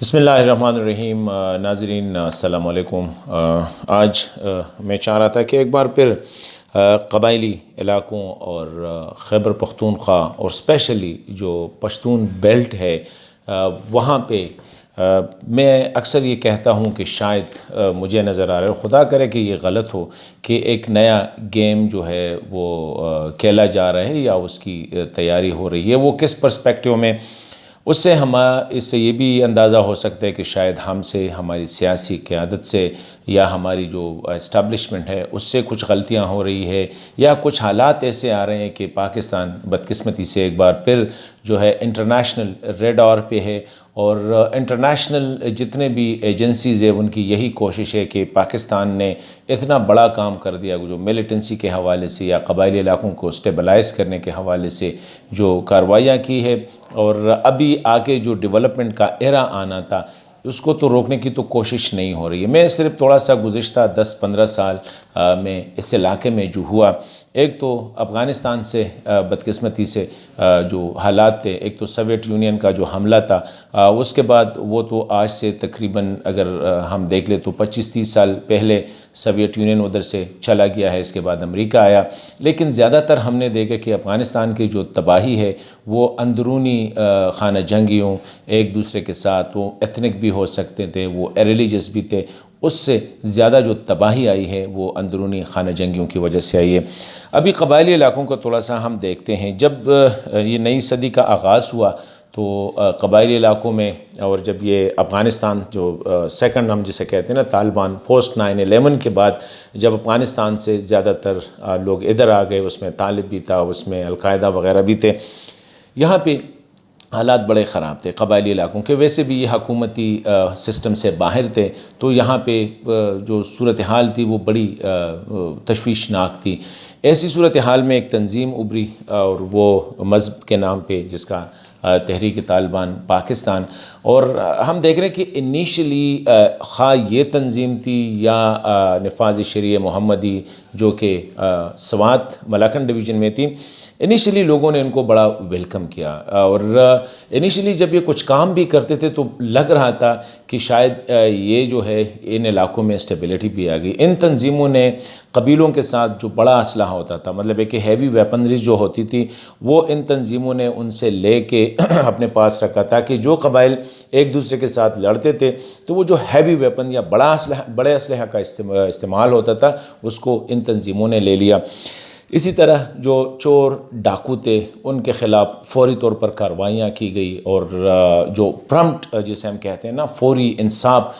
بسم اللہ الرحمن الرحیم۔ ناظرین السلام علیکم۔ آج میں چاہ رہا تھا کہ ایک بار پھر قبائلی علاقوں اور خیبر پختونخوا اور اسپیشلی جو پشتون بیلٹ ہے وہاں پہ میں اکثر یہ کہتا ہوں کہ شاید مجھے نظر آ رہا ہے، خدا کرے کہ یہ غلط ہو، کہ ایک نیا گیم جو ہے وہ کھیلا جا رہا ہے یا اس کی تیاری ہو رہی ہے۔ وہ کس پرسپیکٹیو میں، اس سے یہ بھی اندازہ ہو سکتا ہے کہ شاید ہم سے، ہماری سیاسی قیادت سے یا ہماری جو اسٹیبلشمنٹ ہے اس سے کچھ غلطیاں ہو رہی ہے، یا کچھ حالات ایسے آ رہے ہیں کہ پاکستان بدقسمتی سے ایک بار پھر جو ہے انٹرنیشنل ریڈار پہ ہے، اور انٹرنیشنل جتنے بھی ایجنسیز ہیں ان کی یہی کوشش ہے کہ پاکستان نے اتنا بڑا کام کر دیا، جو ملیٹنسی کے حوالے سے یا قبائلی علاقوں کو اسٹیبلائز کرنے کے حوالے سے جو کارروائیاں کی ہے، اور ابھی آگے جو ڈیولپمنٹ کا ایرا آنا تھا اس کو تو روکنے کی تو کوشش نہیں ہو رہی ہے۔ میں صرف تھوڑا سا گزشتہ 10-15 سال میں اس علاقے میں جو ہوا، ایک تو افغانستان سے بدقسمتی سے جو حالات تھے، ایک تو سوویت یونین کا جو حملہ تھا، اس کے بعد وہ تو آج سے تقریباً اگر ہم دیکھ لیں تو 25-30 سال پہلے سوویت یونین ادھر سے چلا گیا ہے، اس کے بعد امریکہ آیا، لیکن زیادہ تر ہم نے دیکھا کہ افغانستان کی جو تباہی ہے وہ اندرونی خانہ جنگیوں، ایک دوسرے کے ساتھ، وہ ایتھنک بھی ہو سکتے تھے، وہ ریلیجس بھی تھے، اس سے زیادہ جو تباہی آئی ہے وہ اندرونی خانہ جنگیوں کی وجہ سے آئی ہے۔ ابھی قبائلی علاقوں کو تھوڑا سا ہم دیکھتے ہیں، جب یہ نئی صدی کا آغاز ہوا تو قبائلی علاقوں میں، اور جب یہ افغانستان جو سیکنڈ ہم جسے کہتے ہیں نا طالبان پوسٹ 9/11 کے بعد جب افغانستان سے زیادہ تر لوگ ادھر آ گئے، اس میں طالب بھی تھا، اس میں القاعدہ وغیرہ بھی تھے، یہاں پہ حالات بڑے خراب تھے قبائلی علاقوں کے۔ ویسے بھی یہ حکومتی سسٹم سے باہر تھے، تو یہاں پہ جو صورتحال تھی وہ بڑی تشویشناک تھی۔ ایسی صورتحال میں ایک تنظیم ابھری، اور وہ مذہب کے نام پہ، جس کا تحریک طالبان پاکستان، اور ہم دیکھ رہے ہیں کہ انیشلی خواہ یہ تنظیم تھی یا نفاذ شریعہ محمدی جو کہ سوات ملاکنڈ ڈویژن میں تھی، انیشلی لوگوں نے ان کو بڑا ویلکم کیا، اور انیشلی جب یہ کچھ کام بھی کرتے تھے تو لگ رہا تھا کہ شاید یہ جو ہے ان علاقوں میں اسٹیبلٹی بھی آ گئی۔ ان تنظیموں نے قبیلوں کے ساتھ جو بڑا اسلحہ ہوتا تھا، مطلب ہے کہ ہیوی ویپنریز جو ہوتی تھی، وہ ان تنظیموں نے ان سے لے کے اپنے پاس رکھا، تاکہ جو قبائل ایک دوسرے کے ساتھ لڑتے تھے تو وہ جو ہیوی ویپن یا بڑے اسلحہ کا استعمال ہوتا تھا اس کو ان تنظیموں نے لے لیا۔ اسی طرح جو چور ڈاکو تھے ان کے خلاف فوری طور پر کارروائیاں کی گئی، اور جو پرمپٹ جسے ہم کہتے ہیں نا، فوری انصاف،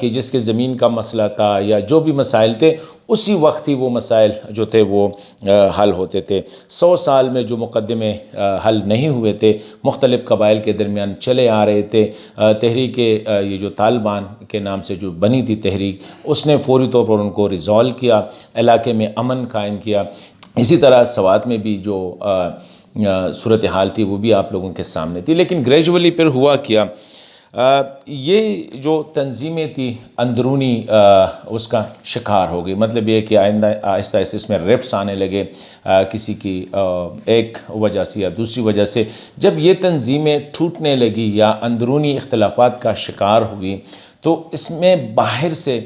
کہ جس کے زمین کا مسئلہ تھا یا جو بھی مسائل تھے اسی وقت ہی وہ مسائل جو تھے وہ حل ہوتے تھے۔ 100 سال میں جو مقدمے حل نہیں ہوئے تھے، مختلف قبائل کے درمیان چلے آ رہے تھے، تحریک یہ جو طالبان کے نام سے جو بنی تھی تحریک، اس نے فوری طور پر ان کو ریزالو کیا، علاقے میں امن قائم کیا۔ اسی طرح سوات میں بھی جو صورتحال تھی وہ بھی آپ لوگوں کے سامنے تھی، لیکن گریجولی پھر ہوا کیا، یہ جو تنظیمیں تھی اندرونی اس کا شکار ہو گئی۔ مطلب یہ کہ آہستہ آہستہ اس میں ریفٹس آنے لگے، کسی کی ایک وجہ سے یا دوسری وجہ سے۔ جب یہ تنظیمیں ٹوٹنے لگی یا اندرونی اختلافات کا شکار ہوئی تو اس میں باہر سے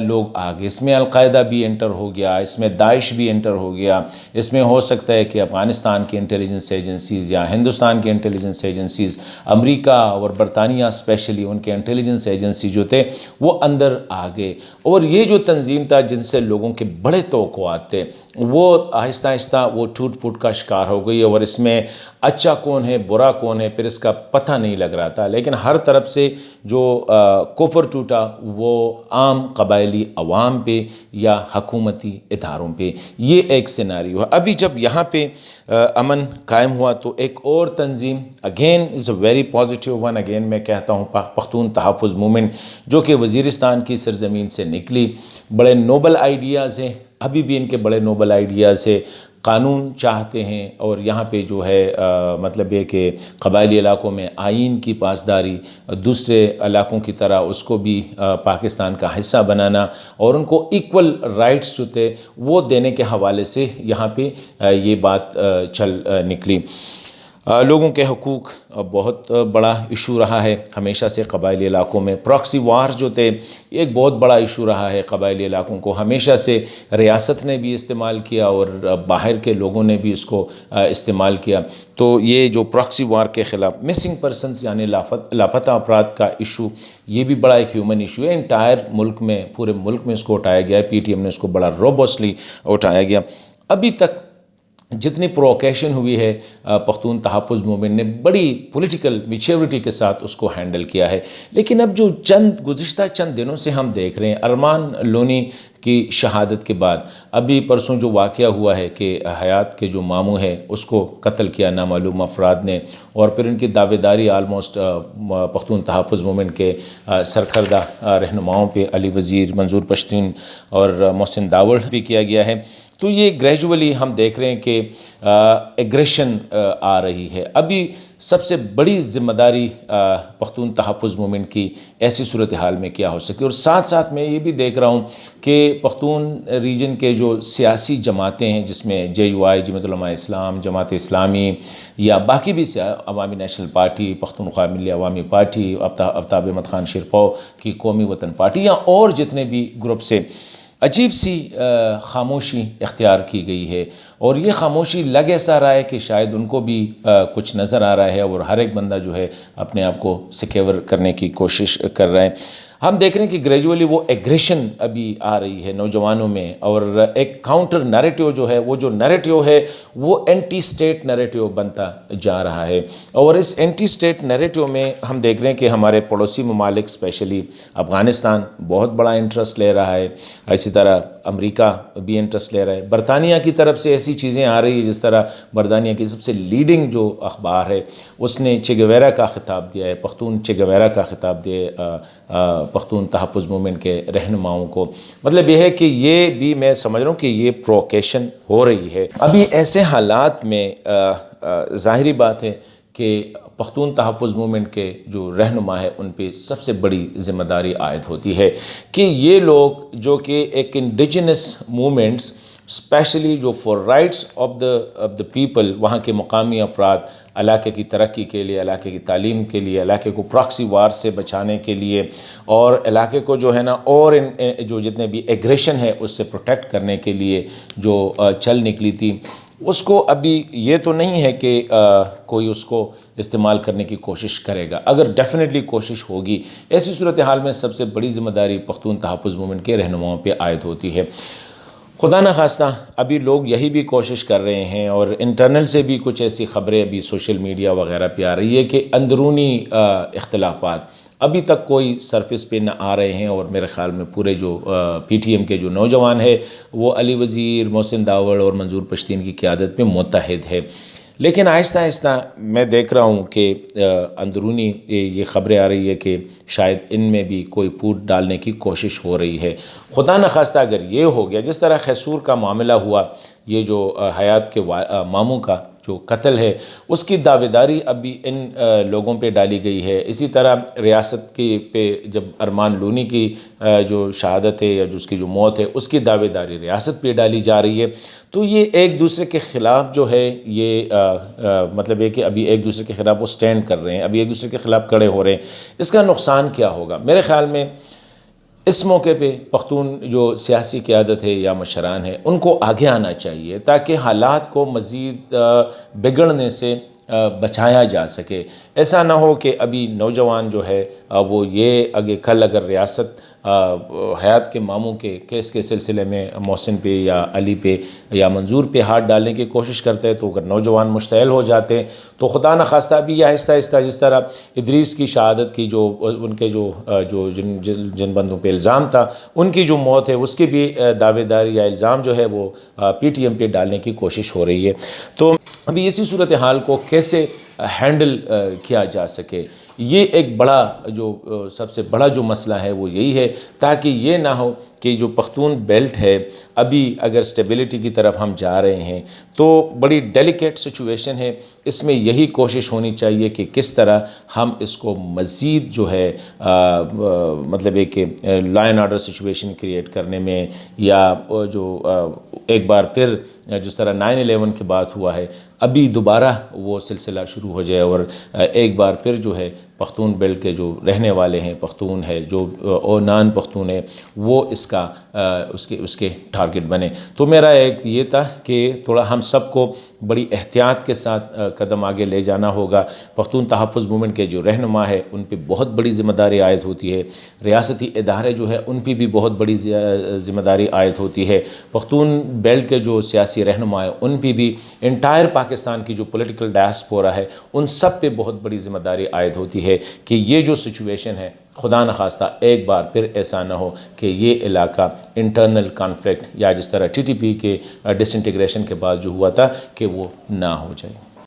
لوگ آ گئے، اس میں القاعدہ بھی انٹر ہو گیا، اس میں داعش بھی انٹر ہو گیا، اس میں ہو سکتا ہے کہ افغانستان کی انٹیلیجنس ایجنسیز یا ہندوستان کی انٹیلیجنس ایجنسیز، امریکہ اور برطانیہ اسپیشلی ان کے انٹیلیجنس ایجنسی جو تھے وہ اندر آ گئے، اور یہ جو تنظیم تھا جن سے لوگوں کے بڑے توقعات تھے وہ آہستہ آہستہ وہ ٹوٹ پھوٹ کا شکار ہو گئی، اور اس میں اچھا کون ہے برا کون ہے پھر اس کا پتہ نہیں لگ رہا تھا۔ لیکن ہر طرف سے جو کوپر ٹوٹا وہ عام قبائلی عوام پہ یا حکومتی اداروں پہ، یہ ایک سیناریو ہے۔ ابھی جب یہاں پہ امن قائم ہوا تو ایک اور تنظیم، again is a very positive one, again میں کہتا ہوں پختون تحفظ موومنٹ، جو کہ وزیرستان کی سرزمین سے نکلی، بڑے نوبل آئیڈیاز ہیں، ابھی بھی ان کے بڑے نوبل آئیڈیاز ہیں، قانون چاہتے ہیں، اور یہاں پہ جو ہے مطلب یہ کہ قبائلی علاقوں میں آئین کی پاسداری، دوسرے علاقوں کی طرح اس کو بھی پاکستان کا حصہ بنانا، اور ان کو ایکول رائٹس جو تھے وہ دینے کے حوالے سے یہاں پہ یہ بات چل نکلی۔ لوگوں کے حقوق بہت بڑا ایشو رہا ہے ہمیشہ سے قبائلی علاقوں میں. پراکسی وار جو تھے یہ ایک بہت بڑا ایشو رہا ہے قبائلی علاقوں کو. ہمیشہ سے ریاست نے بھی استعمال کیا اور باہر کے لوگوں نے بھی اس کو استعمال کیا. تو یہ جو پراکسی وار کے خلاف مسنگ پرسنز یعنی لاپتہ افراد کا ایشو، یہ بھی بڑا ایک ہیومن ایشو ہے. انٹائر ملک میں، پورے ملک میں اس کو اٹھایا گیا ہے. پی ٹی ایم نے اس کو بڑا روبسٹلی اٹھایا گیا. ابھی تک جتنی پروکیشن ہوئی ہے پختون تحفظ موومنٹ نے بڑی پولیٹیکل میچیورٹی کے ساتھ اس کو ہینڈل کیا ہے. لیکن اب جو گزشتہ چند دنوں سے ہم دیکھ رہے ہیں ارمان لونی کی شہادت کے بعد، ابھی پرسوں جو واقعہ ہوا ہے کہ حیات کے جو ماموں ہے اس کو قتل کیا نامعلوم افراد نے، اور پھر ان کی دعوے داری آلموسٹ پختون تحفظ موومنٹ کے سرکردہ رہنماؤں پہ علی وزیر، منظور پشتین اور محسن داوڑ بھی کیا گیا ہے. تو یہ گریجولی ہم دیکھ رہے ہیں کہ ایگریشن آ رہی ہے. ابھی سب سے بڑی ذمہ داری پختون تحفظ موومنٹ کی ایسی صورتحال میں کیا ہو سکتی ہے. اور ساتھ ساتھ میں یہ بھی دیکھ رہا ہوں کہ پختون ریجن کے جو سیاسی جماعتیں ہیں جس میں JUI جمعیت علماء اسلام، جماعت اسلامی یا باقی بھی عوامی نیشنل پارٹی، پختونخوا ملی عوامی پارٹی، آفتاب احمد خان شیرپاؤ کی قومی وطن پارٹی یا اور جتنے بھی گروپس ہیں، عجیب سی خاموشی اختیار کی گئی ہے. اور یہ خاموشی لگ ایسا رہا ہے کہ شاید ان کو بھی کچھ نظر آ رہا ہے اور ہر ایک بندہ جو ہے اپنے آپ کو سیکیور کرنے کی کوشش کر رہا ہے. ہم دیکھ رہے ہیں کہ گریجولی وہ ایگریشن ابھی آ رہی ہے نوجوانوں میں، اور ایک کاؤنٹر نیریٹیو جو ہے، وہ جو نیریٹیو ہے وہ اینٹی سٹیٹ نیریٹیو بنتا جا رہا ہے. اور اس اینٹی سٹیٹ نیریٹیو میں ہم دیکھ رہے ہیں کہ ہمارے پڑوسی ممالک اسپیشلی افغانستان بہت بڑا انٹرسٹ لے رہا ہے، اسی طرح امریکہ بھی انٹرسٹ لے رہا ہے. برطانیہ کی طرف سے ایسی چیزیں آ رہی ہیں، جس طرح برطانیہ کی سب سے لیڈنگ جو اخبار ہے اس نے چے گیویرا کا خطاب دیا ہے، پختون چے گیویرا کا خطاب دیا پختون تحفظ موومنٹ کے رہنماؤں کو. مطلب یہ ہے کہ یہ بھی میں سمجھ رہا ہوں کہ یہ پروکیشن ہو رہی ہے. ابھی ایسے حالات میں ظاہری بات ہے کہ پختون تحفظ موومنٹ کے جو رہنما ہے ان پہ سب سے بڑی ذمہ داری عائد ہوتی ہے کہ یہ لوگ جو کہ ایک انڈیجنس موومنٹس اسپیشلی جو for rights of the people, وہاں کے مقامی افراد علاقے کی ترقی کے لیے، علاقے کی تعلیم کے لیے، علاقے کو پراکسی وار سے بچانے کے لیے، اور علاقے کو جو ہے نا اور جو جتنے بھی ایگریشن ہے اس سے پروٹیکٹ کرنے کے لیے جو چل نکلی تھی، اس کو ابھی یہ تو نہیں ہے کہ کوئی اس کو استعمال کرنے کی کوشش کرے گا. اگر ڈیفینیٹلی کوشش ہوگی، ایسی صورتحال میں سب سے بڑی ذمہ داری پختون تحفظ موومنٹ کے رہنماؤں پہ عائد ہوتی ہے. خدا نخواستہ ابھی لوگ یہی بھی کوشش کر رہے ہیں، اور انٹرنل سے بھی کچھ ایسی خبریں ابھی سوشل میڈیا وغیرہ پہ آ رہی ہے کہ اندرونی اختلافات ابھی تک کوئی سرفس پہ نہ آ رہے ہیں. اور میرے خیال میں پورے جو پی ٹی ایم کے جو نوجوان ہے وہ علی وزیر، محسن داوڑ اور منظور پشتین کی قیادت میں متحد ہے. لیکن آہستہ آہستہ میں دیکھ رہا ہوں کہ اندرونی یہ خبریں آ رہی ہے کہ شاید ان میں بھی کوئی پھوٹ ڈالنے کی کوشش ہو رہی ہے. خدا نخواستہ اگر یہ ہو گیا، جس طرح خیسور کا معاملہ ہوا، یہ جو حیات کے ماموں کا جو قتل ہے اس کی دعوے داری ابھی ان لوگوں پہ ڈالی گئی ہے. اسی طرح ریاست کی پہ جب ارمان لونی کی جو شہادت ہے یا جو اس کی جو موت ہے اس کی دعوے داری ریاست پہ ڈالی جا رہی ہے. تو یہ ایک دوسرے کے خلاف جو ہے یہ مطلب ہے کہ ابھی ایک دوسرے کے خلاف وہ سٹینڈ کر رہے ہیں، ابھی ایک دوسرے کے خلاف کھڑے ہو رہے ہیں. اس کا نقصان کیا ہوگا؟ میرے خیال میں اس موقع پہ پختون جو سیاسی قیادت ہے یا مشران ہے ان کو آگے آنا چاہیے تاکہ حالات کو مزید بگڑنے سے بچایا جا سکے. ایسا نہ ہو کہ ابھی نوجوان جو ہے وہ یہ آگے کل اگر ریاست حیات کے ماموں کے کیس کے سلسلے میں محسن پہ یا علی پہ یا منظور پہ ہاتھ ڈالنے کی کوشش کرتے ہیں، تو اگر نوجوان مشتعل ہو جاتے ہیں تو خدا نخواستہ بھی آہستہ آہستہ جس طرح ادریس کی شہادت کی جو ان کے جو جن بندوں پہ الزام تھا ان کی جو موت ہے اس کی بھی دعوے داری یا الزام جو ہے وہ پی ٹی ایم پہ ڈالنے کی کوشش ہو رہی ہے. تو ابھی اسی صورتحال کو کیسے ہینڈل کیا جا سکے، یہ ایک بڑا جو سب سے بڑا جو مسئلہ ہے وہ یہی ہے، تاکہ یہ نہ ہو کہ جو پختون بیلٹ ہے ابھی اگر سٹیبلٹی کی طرف ہم جا رہے ہیں تو بڑی ڈیلیکیٹ سچویشن ہے اس میں یہی کوشش ہونی چاہیے کہ کس طرح ہم اس کو مزید جو ہے مطلب ایک law and order situation create کرنے میں، یا جو ایک بار پھر جس طرح 9/11 کے بعد ہوا ہے ابھی دوبارہ وہ سلسلہ شروع ہو جائے، اور ایک بار پھر جو ہے پختون بیلٹ کے جو رہنے والے ہیں، پختون ہے جو اور نان پختون ہے، وہ اس کے ٹارگٹ بنے۔ تو میرا ایک یہ تھا کہ تھوڑا ہم سب کو بڑی احتیاط کے ساتھ قدم آگے لے جانا ہوگا۔ پختون تحفظ موومنٹ کے جو رہنما ہے ان پہ بہت بڑی ذمہ داری عائد ہوتی ہے، ریاستی ادارے جو ہے ان پہ بھی بہت بڑی ذمہ داری عائد ہوتی ہے، پختون بیلٹ کے جو سیاسی رہنما ہیں ان پہ بھی، انٹائر پاکستان کی جو پولیٹیکل ڈائسپورا ہے ان سب پہ بہت بڑی ذمہ داری عائد ہوتی ہے کہ یہ جو سچویشن ہے خدا نخواستہ ایک بار پھر ایسا نہ ہو کہ یہ علاقہ انٹرنل کانفلکٹ یا جس طرح TTP کے ڈس انٹیگریشن کے بعد جو ہوا تھا کہ وہ نہ ہو جائے۔